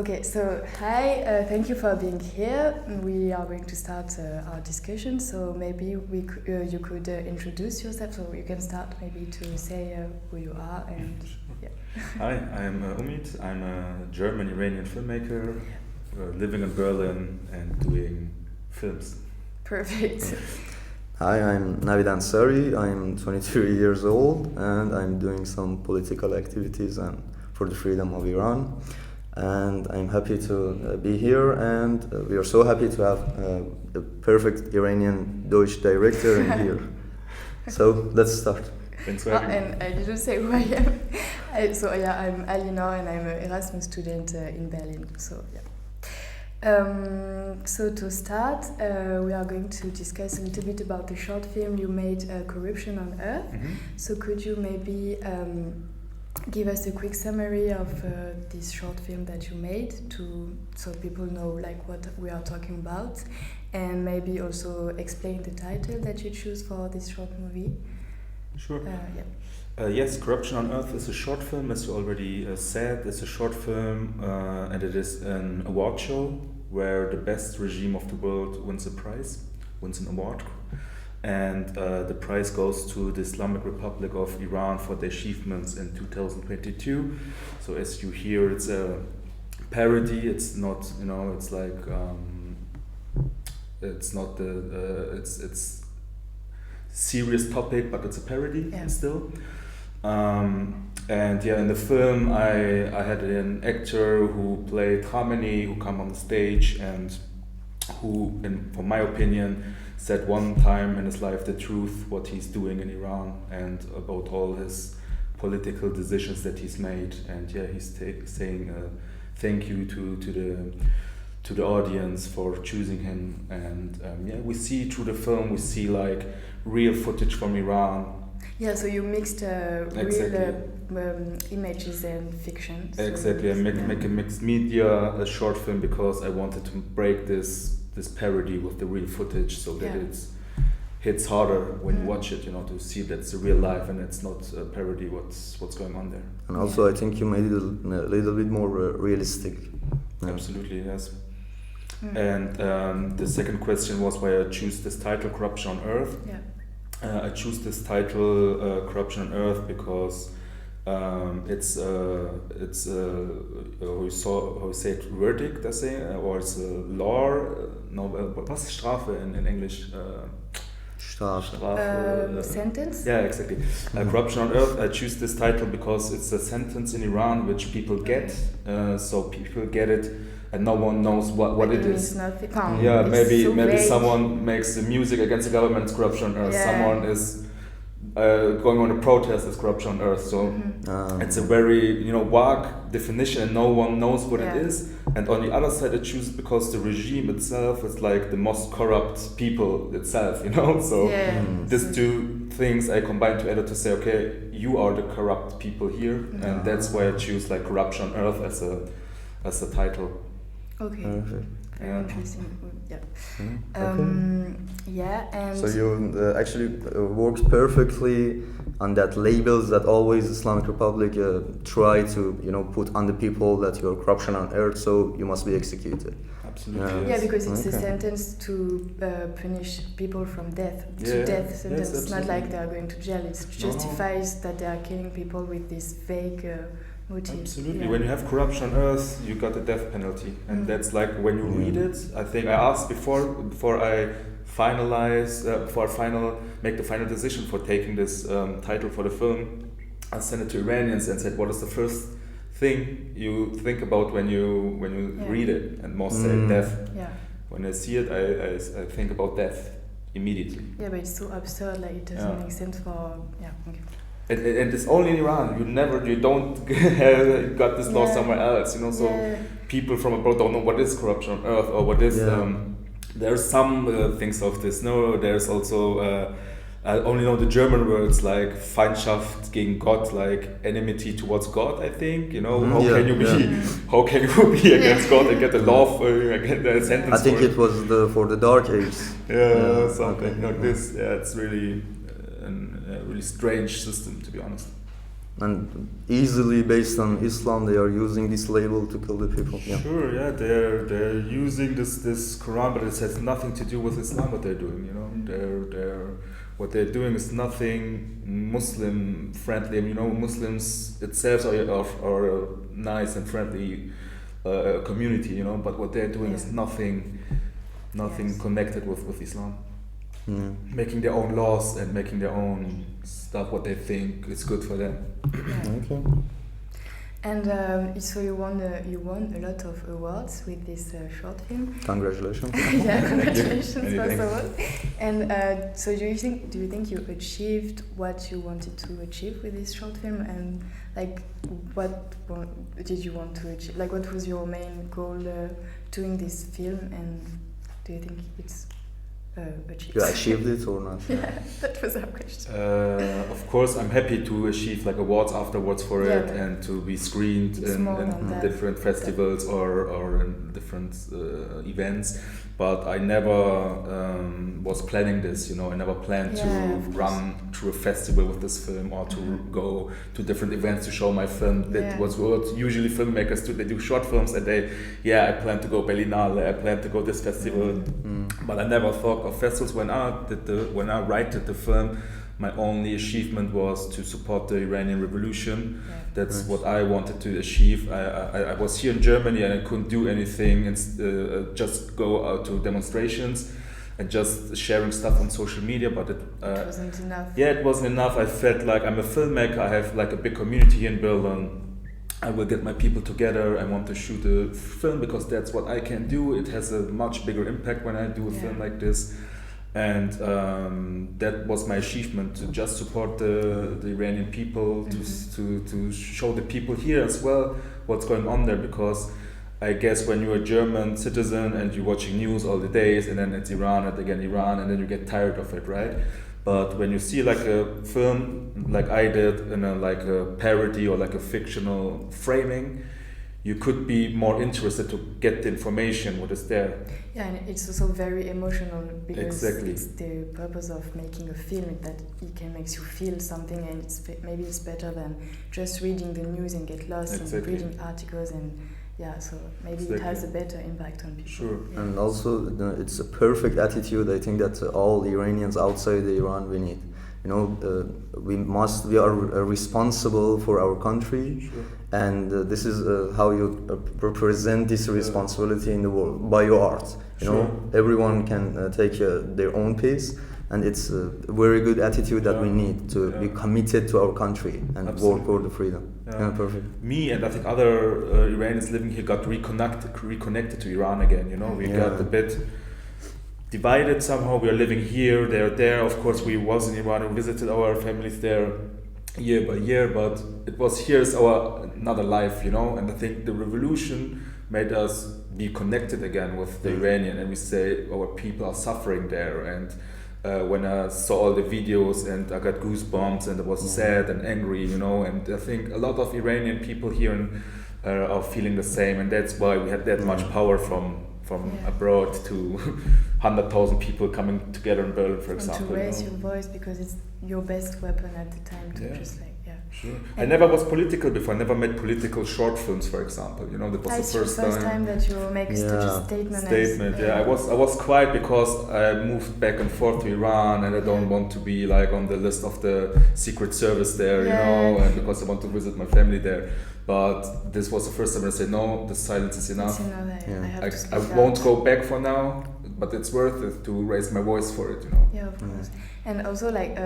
Okay, so hi, thank you for being here. We are going to start our discussion, so maybe you could introduce yourself, so you can start maybe to say who you are and yeah. Hi, I'm Omid. I'm a German-Iranian filmmaker living in Berlin and doing films. Perfect. Hi, I'm Navid Ansari. I'm 23 years old and I'm doing some political activities and for the freedom of Iran. And I'm happy to be here, and we are so happy to have a perfect Iranian Deutsch director in here. So let's start. Thanks for having me. And I didn't say who I am. I'm Aliénor and I'm an Erasmus student in Berlin. So yeah. So to start, we are going to discuss a little bit about the short film you made, Corruption on Earth. Mm-hmm. So could you maybe give us a quick summary of this short film that you made, so people know like what we are talking about, and maybe also explain the title that you choose for this short movie? Sure. Yeah. Yes, Corruption on Earth is a short film, as you already said. It's a short film, and it is an award show where the best regime of the world wins an award. And the prize goes to the Islamic Republic of Iran for their achievements in 2022. So as you hear, it's a parody. It's not, it's like it's not it's serious topic, but it's a parody still. And yeah, in the film, I had an actor who played Khamenei, who come on the stage and who, for my opinion, said one time in his life the truth, what he's doing in Iran and about all his political decisions that he's made. And yeah, he's saying thank you to the audience for choosing him. And yeah, we see through the film, we see like real footage from Iran. Yeah, so you mixed Exactly. real images and fiction. So Exactly, I make a mixed media, a short film, because I wanted to break this parody with the real footage, so that it hits harder when you watch it, to see that it's a real life and it's not a parody what's going on there. And also, I think you made it a little bit more realistic. Absolutely, yes. And the second question was why I choose this title, Corruption on Earth. Yeah. I choose this title, Corruption on Earth, because it's how you say it, verdict, I say, or it's a law. No, what's Strafe in English? Strafe. Sentence? Yeah, exactly. Corruption on Earth. I choose this title because it's a sentence in Iran which people get. So people get it, and no one knows what it is. Yeah, maybe someone makes the music against the government. It's corruption on Earth. Yeah. Someone is going on a protest. It's corruption on Earth. So it's a very vague definition, and no one knows what it is. And on the other side, I choose because the regime itself is like the most corrupt people itself. So these two things I combine together to say, okay, you are the corrupt people here, and that's why I choose like Corruption on Earth as a title. Okay. Perfect. Very interesting. Yeah. Okay. Yeah, and so you actually works perfectly on that labels that always Islamic Republic try to put on the people that you're corruption on earth, so you must be executed. Absolutely. Yeah, because it's a sentence to punish people from death. To death sentence. It's not like they are going to jail. It justifies that they are killing people with this fake motive. Absolutely. Yeah. When you have corruption on Earth, you got the death penalty, and that's like when you read it. I think I asked before I make the final decision for taking this title for the film. I sent it to Iranians and said, "What is the first thing you think about when you read it?" And most said death. Yeah. When I see it, I think about death immediately. Yeah, but it's so absurd. Like it doesn't make sense for. Yeah. Okay. And it's only in Iran. You don't got this law somewhere else. So people from abroad don't know what is corruption on Earth or what is. There's some things of this. No, there's also I only know the German words like Feindschaft gegen Gott, like enmity towards God. I think how can you be against God and get the law against the sentence? I think it was for the Dark Ages. Something like this. Yeah, it's really a really strange system, to be honest. and easily based on Islam, they are using this label to kill the people. Yeah. Sure, yeah, they're using this Quran, but it has nothing to do with Islam. What they're doing, you know, what they're doing is nothing Muslim friendly. You know, Muslims itself are a nice and friendly community, you know, but what they're doing is nothing connected with Islam. Making their own laws and making their own stuff what they think is good for them. Okay. And so you won a lot of awards with this short film. Congratulations. Yeah, congratulations first of all. And so do you think you achieved what you wanted to achieve with this short film? And like, what did you want to achieve? Like, what was your main goal doing this film? And do you think it's achieved? You achieved it or not? Yeah, that was our question. Of course, I'm happy to achieve like awards afterwards for it and to be screened in different festivals or in different events. But I never was planning this, you know. I never planned to run through a festival with this film or to go to different events to show my film. That was what usually filmmakers do. They do short films and I plan to go Berlinale, I plan to go this festival. But I never thought of festivals. When I wrote the film, my only achievement was to support the Iranian revolution. That's what I wanted to achieve. I was here in Germany and I couldn't do anything and just go out to demonstrations and just sharing stuff on social media, but it wasn't enough. Yeah, it wasn't enough. I felt like I'm a filmmaker, I have like a big community here in Berlin. I will get my people together. I want to shoot a film because that's what I can do. It has a much bigger impact when I do a film like this. And that was my achievement, to just support the Iranian people, to show the people here as well what's going on there. Because I guess when you're a German citizen and you're watching news all the days and then it's Iran and again Iran and then you get tired of it, right? But when you see like a film like I did in like a parody or like a fictional framing, you could be more interested to get the information what is there. Yeah, and it's also very emotional because it's the purpose of making a film that it can make you feel something, and maybe it's better than just reading the news and get lost in reading articles and so maybe it has a better impact on people. Sure. Yeah. And also it's a perfect attitude. I think that all Iranians outside Iran we need. You know, we are responsible for our country, and this is how you represent this responsibility in the world by your art. You know, everyone can take their own piece, and it's a very good attitude that we need to be committed to our country and work for the freedom. Perfect. Me and I think other Iranians living here got reconnected to Iran again. You know, we got a bit divided somehow. We are living here, they're there. Of course, we was in Iran and visited our families there year by year, but it was here's our another life, you know. And I think the revolution made us be connected again with the Iranian, and we say our people are suffering there. And when I saw all the videos, and I got goosebumps, and I was sad and angry, you know. And I think a lot of Iranian people here are feeling the same, and that's why we had that much power from abroad to 100,000 people coming together in Berlin, for example. To raise your voice, because it's your best weapon at the time to just like, Sure. I never was political before. I never made political short films, for example. You know, that was the first time that you make such a statement. I was quiet because I moved back and forth to Iran, and I don't want to be like on the list of the Secret Service there, you know, and because I want to visit my family there. But this was the first time I said, no, the silence is enough. I won't go back for now, but it's worth it to raise my voice for it, you know. Yeah, of course. And also, like,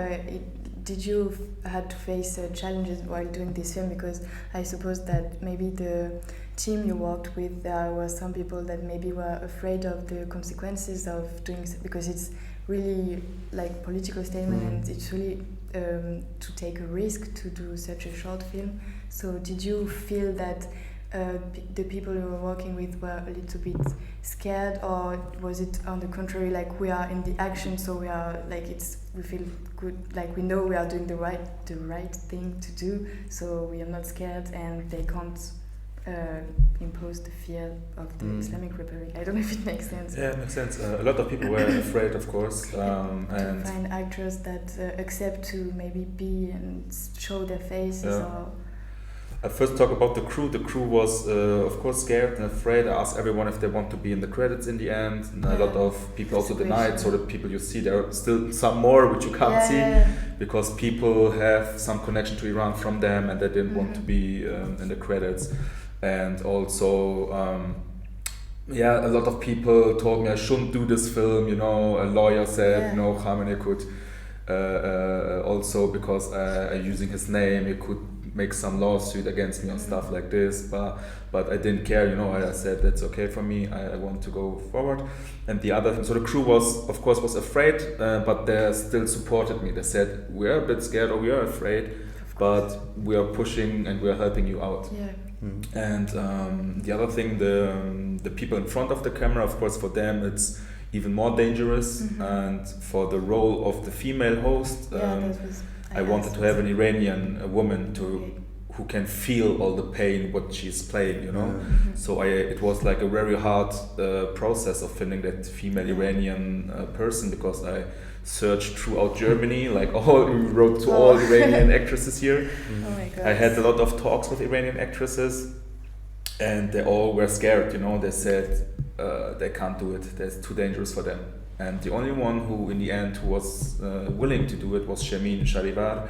did you had to face challenges while doing this film? Because I suppose that maybe the team you worked with, there were some people that maybe were afraid of the consequences of doing so, because it's really like political statement and it's really to take a risk to do such a short film. So did you feel that the people you were working with were a little bit scared, or was it on the contrary, like we are in the action, so we are like we feel good, like we know we are doing the right thing to do, so we are not scared and they can't impose the fear of the Islamic Republic. I don't know if it makes sense. Yeah, it makes sense. A lot of people were afraid, of course. And to find actors that accept to maybe be and show their faces. Or I first talk about the crew. The crew was, of course, scared and afraid. I asked everyone if they want to be in the credits in the end. And a lot of people also denied. So the people you see, there are still some more which you can't see because people have some connection to Iran from them and they didn't want to be in the credits. And also, a lot of people told me I shouldn't do this film. A lawyer said, Khamenei could also, because I'm using his name, he could make some lawsuit against me and stuff like this. But I didn't care. I said that's okay for me. I want to go forward. And the other thing, so the crew was, of course, afraid, but they still supported me. They said we're a bit scared or we are afraid, but we are pushing and we are helping you out. Yeah. And the other thing, the people in front of the camera, of course, for them it's even more dangerous. And for the role of the female host, I wanted to have an Iranian woman who can feel all the pain what she's playing, So it was like a very hard process of finding that female Iranian person, because I searched throughout Germany, wrote to all Iranian actresses here. Oh my God. I had a lot of talks with Iranian actresses, and they all were scared. They said they can't do it. That's too dangerous for them. And the only one who, in the end, who was willing to do it was Shamin Sharivar,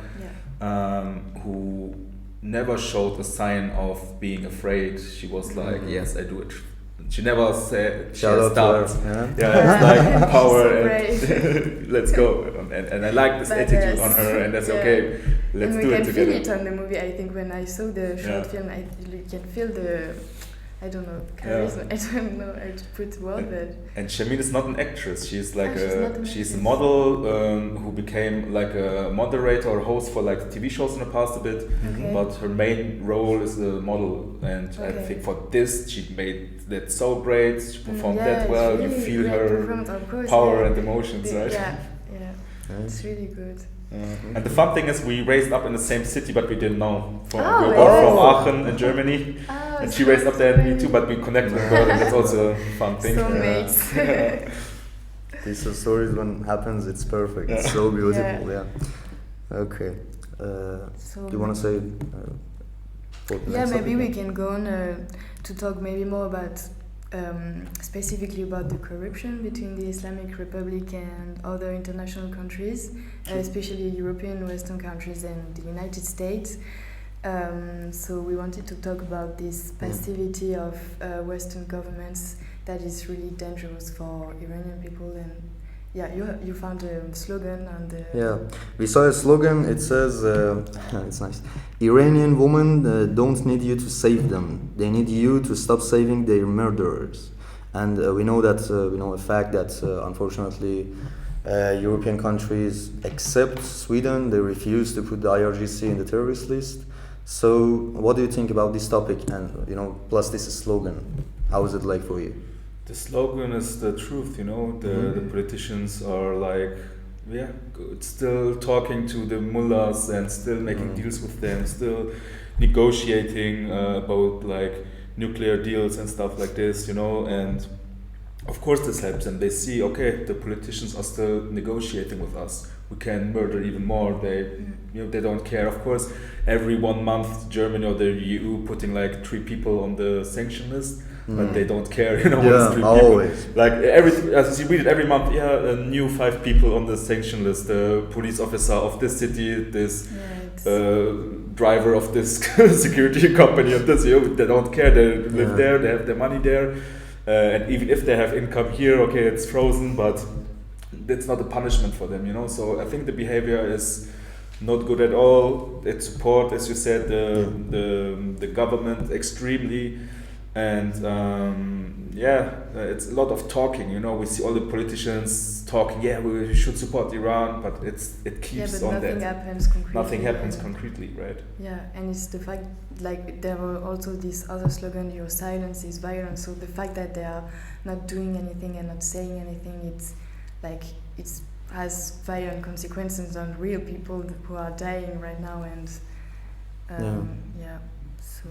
who never showed a sign of being afraid. She was like, "Yes, I do it." She never said she has doubt. It's like power and let's go. And I like this attitude on her, and that's okay. Let's do it together. And we can feel it on the movie. I think when I saw the short film, you can feel the, I don't know, charisma. I don't know how to put word, but. And Shamin is not an actress. She's like she's a model who became like a moderator or host for like TV shows in the past a bit. But her main role is a model, and I think for this she made that so great. She performed that well. Really, you feel her power and emotions, right? It's really good. And the fun thing is, we raised up in the same city, but we didn't know. We were both from Aachen in Germany, and she raised up there and me too, but we connected with her, and that's also a fun thing. These stories, when happens, it's perfect. It's so beautiful. Okay. Do you want to say? Maybe we can go on to talk maybe more about. Specifically about the corruption between the Islamic Republic and other international countries, especially European Western countries and the United States. So we wanted to talk about this passivity of Western governments that is really dangerous for Iranian people. And you found a slogan on the... we saw a slogan. It says, it's nice. Iranian women don't need you to save them. They need you to stop saving their murderers. And we know that, a fact that unfortunately European countries, except Sweden, they refuse to put the IRGC in the terrorist list. So what do you think about this topic? And, plus this slogan, how is it like for you? The slogan is the truth, the politicians are like, still talking to the mullahs and still making deals with them, still negotiating about like nuclear deals and stuff like this, and of course this helps them. They see, okay, the politicians are still negotiating with us. We can murder even more. They don't care. Of course, every 1 month Germany or the EU putting like 3 people on the sanction list. But they don't care, what's 3 always. People. Like as you read it every month, a new 5 people on the sanction list. The police officer of this city, this driver of this security company, and this. They don't care. They live there. They have their money there, and even if they have income here, okay, it's frozen, but that's not a punishment for them, So I think the behavior is not good at all. It support, as you said, the government extremely. And it's a lot of talking. We see all the politicians talking. We should support Iran, but it keeps on that. Nothing happens concretely, right? Yeah, and it's the fact, like there were also this other slogan: "Your silence is violence." So the fact that they are not doing anything and not saying anything, it's like it has violent consequences on real people who are dying right now, and So.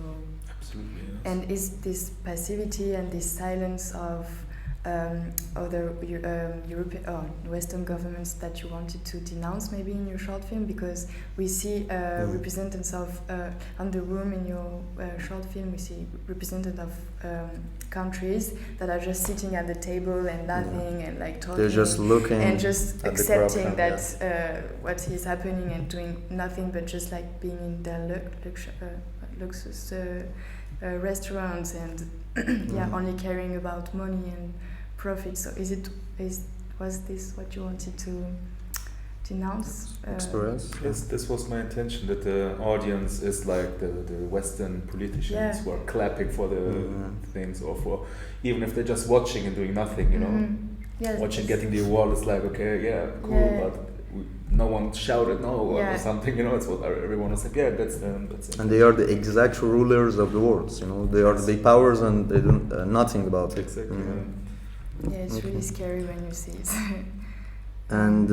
Absolutely. Yes. And is this passivity and this silence of other European, Western governments that you wanted to denounce maybe in your short film? Because we see representatives of, on the room in your short film, we see representatives of countries that are just sitting at the table and nothing and like talking. They're just looking and just accepting that what is happening and doing nothing but just like being in their luxuous restaurants and only caring about money and profit. So was this what you wanted to denounce? Express? Yes, this was my intention, that the audience is like the Western politicians who are clapping for the things, or for, even if they're just watching and doing nothing, you know. Yes, watching, getting the award is like, okay, cool, but no one shouted no or something, you know. It's what everyone was like, that's them. And they are the exact rulers of the world, you know. They are the big powers and they do nothing about it. Exactly. Yeah, it's really scary when you see it. And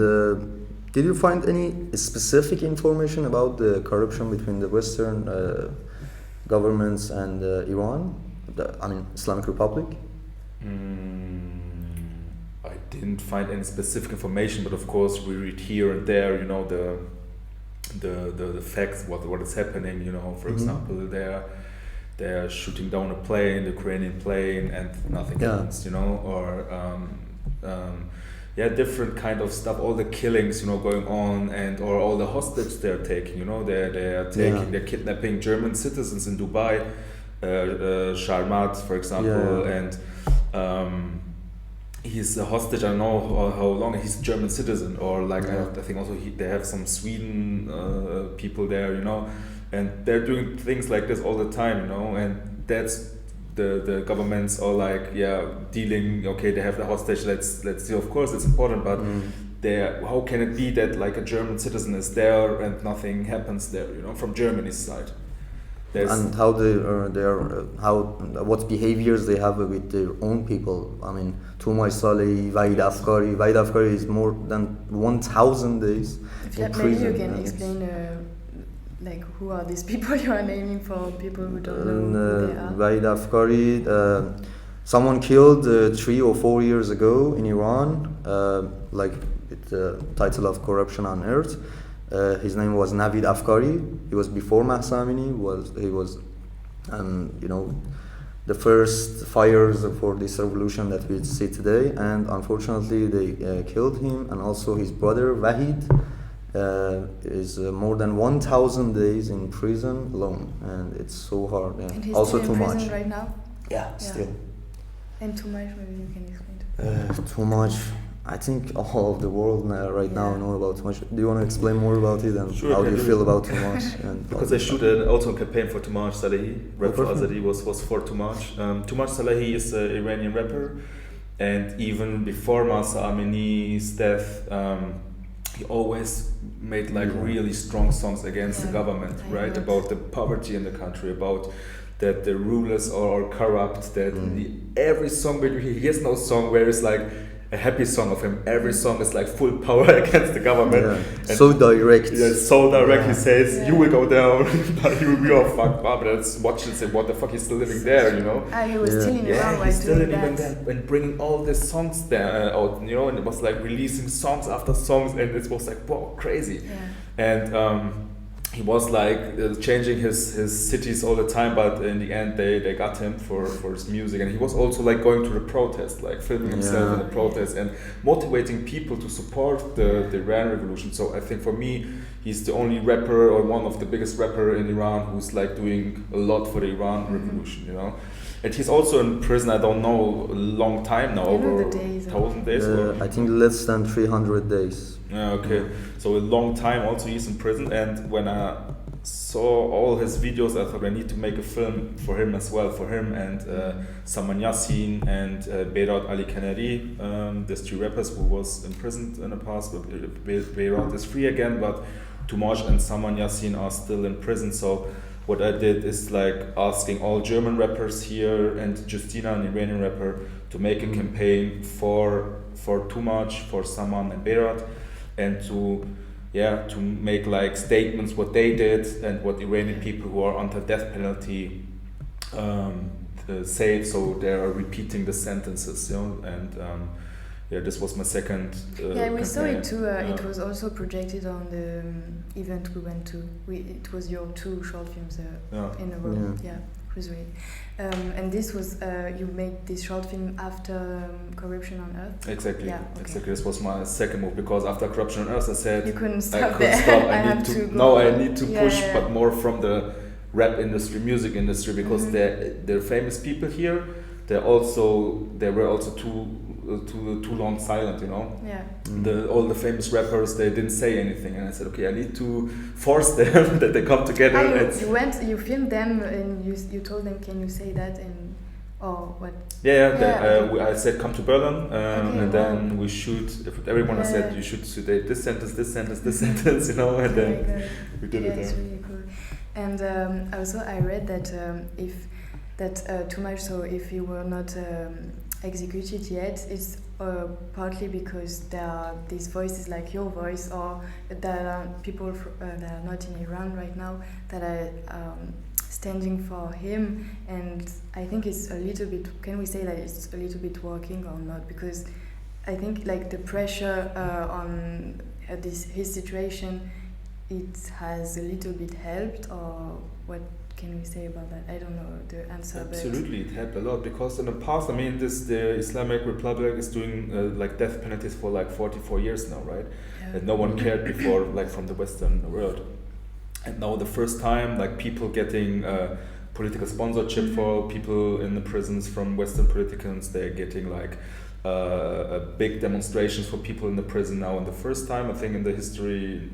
did you find any specific information about the corruption between the Western governments and Iran, Islamic Republic? I didn't find any specific information, but of course we read here and there, you know, the facts, what is happening, you know. For example, they're shooting down a plane, the Ukrainian plane, and nothing happens, you know, or different kind of stuff, all the killings, you know, going on, and or all the hostage they're taking, you know, they're kidnapping German citizens in Dubai, Sharmat, for example, and he's a hostage, I don't know how long, he's a German citizen, or like I think also they have some Sweden people there, you know, and they're doing things like this all the time, you know, and that's the governments are like, dealing, okay, they have the hostage, let's see, of course it's important, but how can it be that like a German citizen is there and nothing happens there, you know, from Germany's side? And how what behaviors they have with their own people. I mean, Tumay Saleh, Vahid Afkari is more than 1,000 days in prison. Maybe you can explain like who are these people you are naming for people who don't know who they are? Vahid Afkari, someone killed 3 or 4 years ago in Iran, like with the title of Corruption on Earth. His name was Navid Ansari. He was before Mahsa Amini. He was you know, the first fires for this revolution that we see today. And unfortunately, they killed him. And also his brother Vahid is more than 1,000 days in prison alone, and it's so hard. Yeah. And he's also still too in prison much. right now. Yeah, still. And too much, maybe you can explain. Too much. I think all of the world now know about Too Much. Do you want to explain more about it and how do you feel about Too Much? Because I shoot also a campaign for Too Much Salehi. Rap for Azadi was for Too Much. Too Much Salehi is an Iranian rapper, and even before Mahsa Amini's death, he always made like really strong songs against the government, right? About the poverty in the country, about that the rulers are corrupt, that every song, but he has no song where it's like a happy song of him. Every song is like full power against the government. And so direct. Yeah, so direct. He says, "You will go down, but you will be all fucked up." And let's watch and say, "What the fuck? He's still living there, you know?" He was still in Iran while doing that. And bringing all these songs there out, you know, and it was like releasing songs after songs, and it was like, wow, crazy. And he was like changing his cities all the time, but in the end they got him for his music. And he was also like going to the protest, like filming himself in the protest and motivating people to support the Iran revolution. So I think for me, he's the only rapper or one of the biggest rapper in Iran who's like doing a lot for the Iran revolution, you know. And he's also in prison, I don't know, a long time now, over 1,000 days. I think less than 300 days. Yeah, okay. So a long time also he's in prison, and when I saw all his videos, I thought I need to make a film for him as well, for him and Saman Yassin and Berat Ali Kanari, these two rappers who was imprisoned in the past. But Berat is free again, but Too Much and Saman Yassin are still in prison. So what I did is like asking all German rappers here and Justina, an Iranian rapper, to make a campaign for Too Much, for Saman and Berat, and to to make like statements what they did and what Iranian people who are under death penalty say. So they are repeating the sentences, and this was my second. We saw it too. It was also projected on the event we went to. It was your 2 short films in a row. Yeah, it was great. And this was you made this short film after Corruption on Earth. Exactly. Yeah, okay. Exactly. This was my second move, because after Corruption on Earth, I said you couldn't stop. I need to push, but more from the rap industry, music industry, because they're famous people here. They were also too long silent, Yeah. All the famous rappers, they didn't say anything, and I said, okay, I need to force them that they come together. You filmed them, and you told them, can you say that, and what? I said, come to Berlin, then we shoot. Everyone I said, you should say this sentence, this sentence, this sentence, and then we did it. It's really cool. And also, I read that too much. So if you were not executed yet, it's partly because there are these voices like your voice, or there are people that are not in Iran right now that are standing for him. And I think it's a little bit. Can we say that it's a little bit working or not? Because I think like the pressure on his situation, it has a little bit helped, or what can we say about that? I don't know the answer. Absolutely, it helped a lot, because in the past, the Islamic Republic is doing like death penalties for like 44 years now, right? Yeah. And no one cared before, like from the Western world. And now the first time, like people getting political sponsorship for people in the prisons from Western politicians, they're getting like big demonstrations for people in the prison now. And the first time, I think, in the history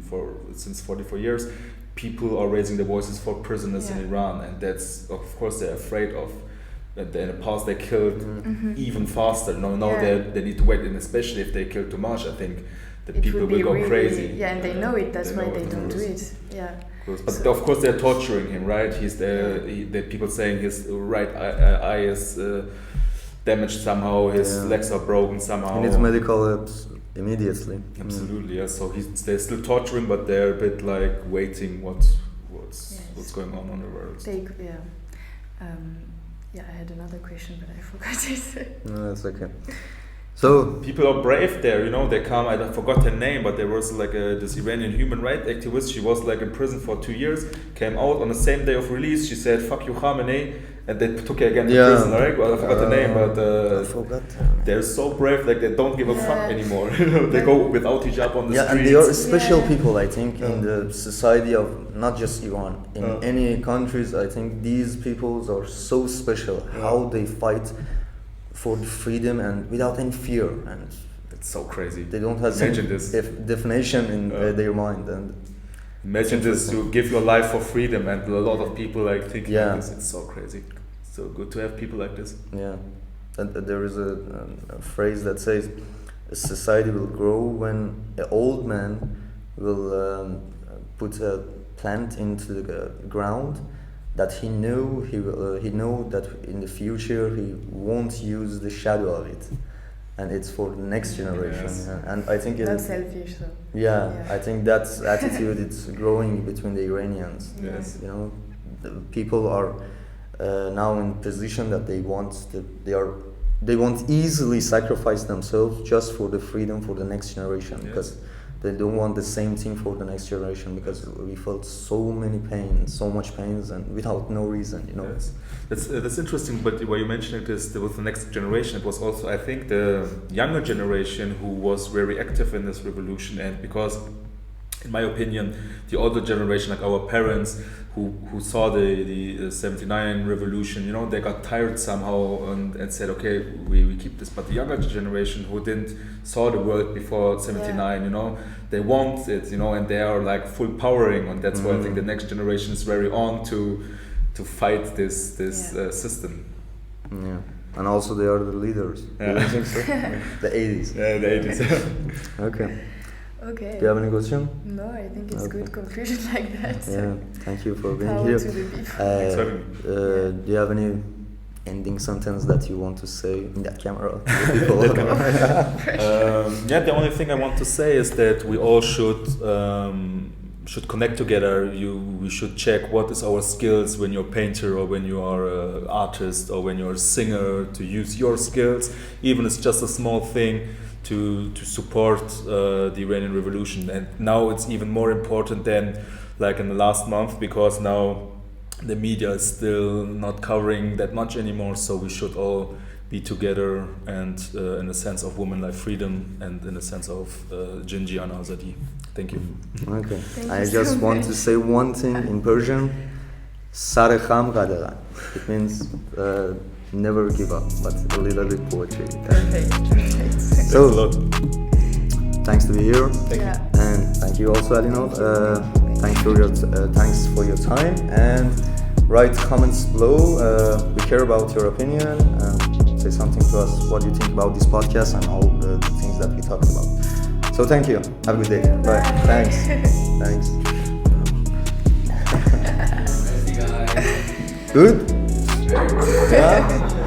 since 44 years, people are raising their voices for prisoners in Iran, and that's, of course, they're afraid of. In the past, they killed even faster. Now they need to wait, and especially if they kill too much, I think the people will go crazy. Yeah, and they know it. That's why they don't do it. Yeah. But of course, they're torturing him, right? He's there. The people saying his right eye is damaged somehow. His legs are broken somehow. He needs medical help immediately. Absolutely, yeah. So they're still torturing, but they're a bit like waiting what's going on in the world. I had another question, but I forgot it. No, that's okay. So people are brave there, they come, I forgot her name, but there was like this Iranian human rights activist. She was like in prison for 2 years, came out on the same day of release. She said, fuck you, Khamenei, and they took her again to prison, right? Well, I forgot the name, but they're so brave, like they don't give a fuck anymore. They go without hijab on the streets. And they are special people, I think, in the society of not just Iran. In any countries, I think these peoples are so special, how they fight for freedom and without any fear, and it's so crazy. They don't have any definition in their mind. And imagine this: you give your life for freedom, and a lot of people like thinking like this. It's so crazy. So good to have people like this. Yeah, and there is a phrase that says, "A society will grow when an old man will put a plant into the ground." That he know that in the future he won't use the shadow of it, and it's for the next generation. Yes. And I think that's selfish. So. I think that's attitude. It's growing between the Iranians. Yes, the people are now in position that they won't easily sacrifice themselves just for the freedom for the next generation, because they don't want the same thing for the next generation, because we felt so much pains, and without no reason, Yes. That's interesting, but what you mentioned it is with the next generation, it was also, I think, the younger generation who was very active in this revolution, and because, in my opinion, the older generation, like our parents, who saw the 79 revolution, they got tired somehow and said, okay, we keep this. But the younger generation who didn't saw the world before 79, they want it, and they are like full powering, and that's why I think the next generation is very on to fight this system. Yeah, and also they are the leaders. Yeah. You think so? The 80s. Yeah, the 80s. Okay. Do you have any question? No, I think it's good conclusion like that. Yeah, thank you for being here. Thanks for having me. Do you have ending sentence that you want to say in that camera? Yeah, the only thing I want to say is that we all should connect together. We should check what is our skills when you're a painter or when you are an artist or when you're a singer, to use your skills, even if it's just a small thing, to support the Iranian revolution. And now it's even more important than like in the last month, because now the media is still not covering that much anymore, so we should all be together, and in the sense of women life freedom, and in the sense of Jinjian Azadi. Thank you. Okay. Thank I you just so want much. to say one thing in Persian. Sar kham qadagan. It means never give up, but a little bit poetry. Perfect. So, thanks to be here. Thank you. And thank you also, Aliénor. Thanks for your time, and write comments below. We care about your opinion. Say something to us what you think about this podcast and all the things that we talked about. So thank you. Have a good day. Bye. Thanks. Thanks. Good? Yeah?